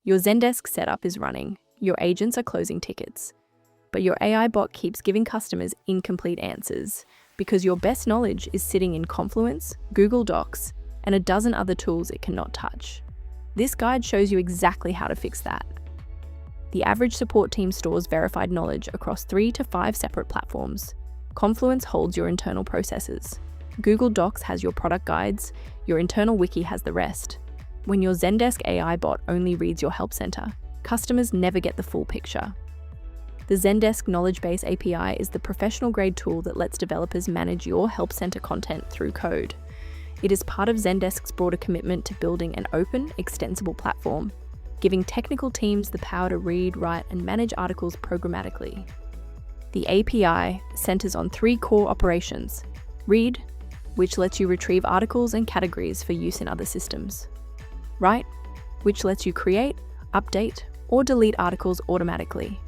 Your Zendesk setup is running, your agents are closing tickets, but your AI bot keeps giving customers incomplete answers because your best knowledge is sitting in Confluence, Google Docs, and a dozen other tools it cannot touch. This guide shows you exactly how to fix that. The average support team stores verified knowledge across 3 to 5 separate platforms. Confluence holds your internal processes. Google Docs has your product guides, your internal wiki has the rest. When your Zendesk AI bot only reads your help center, customers never get the full picture. The Zendesk Knowledge Base API is the professional-grade tool that lets developers manage your help center content through code. It is part of Zendesk's broader commitment to building an open, extensible platform, giving technical teams the power to read, write, and manage articles programmatically. The API centers on 3 core operations: read, which lets you retrieve articles and categories for use in other systems; write, which lets you create, update, or delete articles automatically;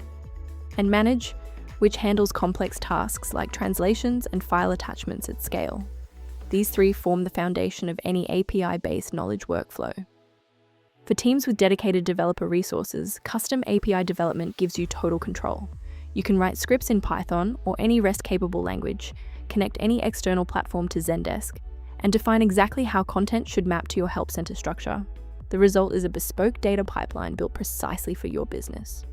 and manage, which handles complex tasks like translations and file attachments at scale. These 3 form the foundation of any API-based knowledge workflow. For teams with dedicated developer resources, custom API development gives you total control. You can write scripts in Python or any REST-capable language, connect any external platform to Zendesk, and define exactly how content should map to your help center structure. The result is a bespoke data pipeline built precisely for your business.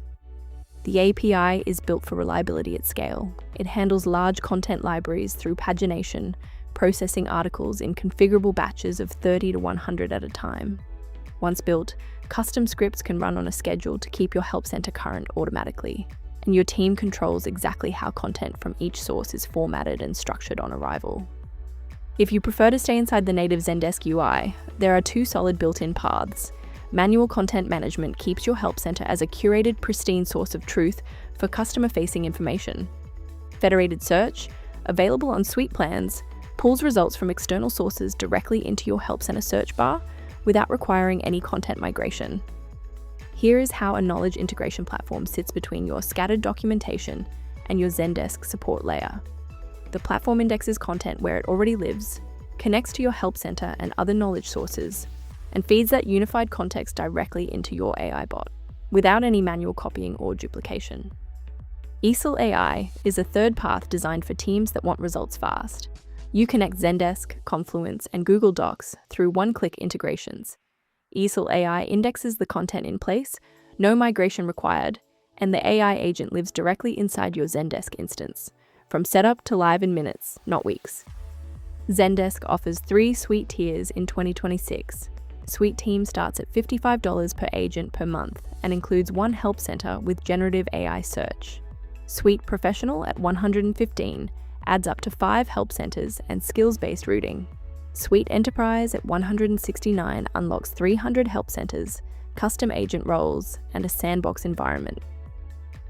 The API is built for reliability at scale. It handles large content libraries through pagination, processing articles in configurable batches of 30 to 100 at a time. Once built, custom scripts can run on a schedule to keep your help center current automatically, and your team controls exactly how content from each source is formatted and structured on arrival. If you prefer to stay inside the native Zendesk UI, there are 2 solid built-in paths. Manual content management keeps your help center as a curated, pristine source of truth for customer-facing information. Federated search, available on suite plans, pulls results from external sources directly into your help center search bar without requiring any content migration. Here is how a knowledge integration platform sits between your scattered documentation and your Zendesk support layer. The platform indexes content where it already lives, connects to your help center and other knowledge sources, and feeds that unified context directly into your AI bot, without any manual copying or duplication. eesel AI is a third path designed for teams that want results fast. You connect Zendesk, Confluence, and Google Docs through one-click integrations. eesel AI indexes the content in place, no migration required, and the AI agent lives directly inside your Zendesk instance, from setup to live in minutes, not weeks. Zendesk offers 3 suite tiers in 2026. Suite Team starts at $55 per agent per month and includes 1 help center with generative AI search. Suite Professional at $115 adds up to 5 help centers and skills-based routing. Suite Enterprise at $169 unlocks 300 help centers, custom agent roles, and a sandbox environment.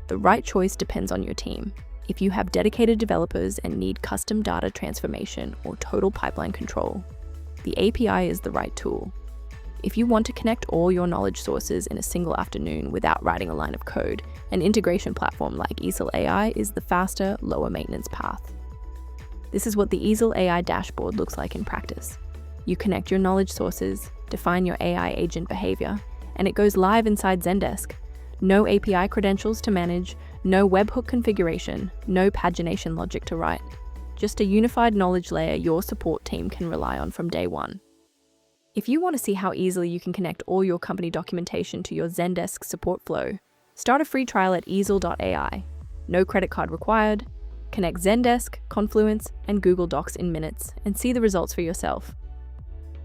The right choice depends on your team. If you have dedicated developers and need custom data transformation or total pipeline control, the API is the right tool. If you want to connect all your knowledge sources in a single afternoon without writing a line of code, an integration platform like eesel AI is the faster, lower maintenance path. This is what the eesel AI dashboard looks like in practice. You connect your knowledge sources, define your AI agent behavior, and it goes live inside Zendesk. No API credentials to manage, no webhook configuration, no pagination logic to write. Just a unified knowledge layer your support team can rely on from day one. If you want to see how easily you can connect all your company documentation to your Zendesk support flow, start a free trial at eesel.ai. No credit card required. Connect Zendesk, Confluence, and Google Docs in minutes and see the results for yourself.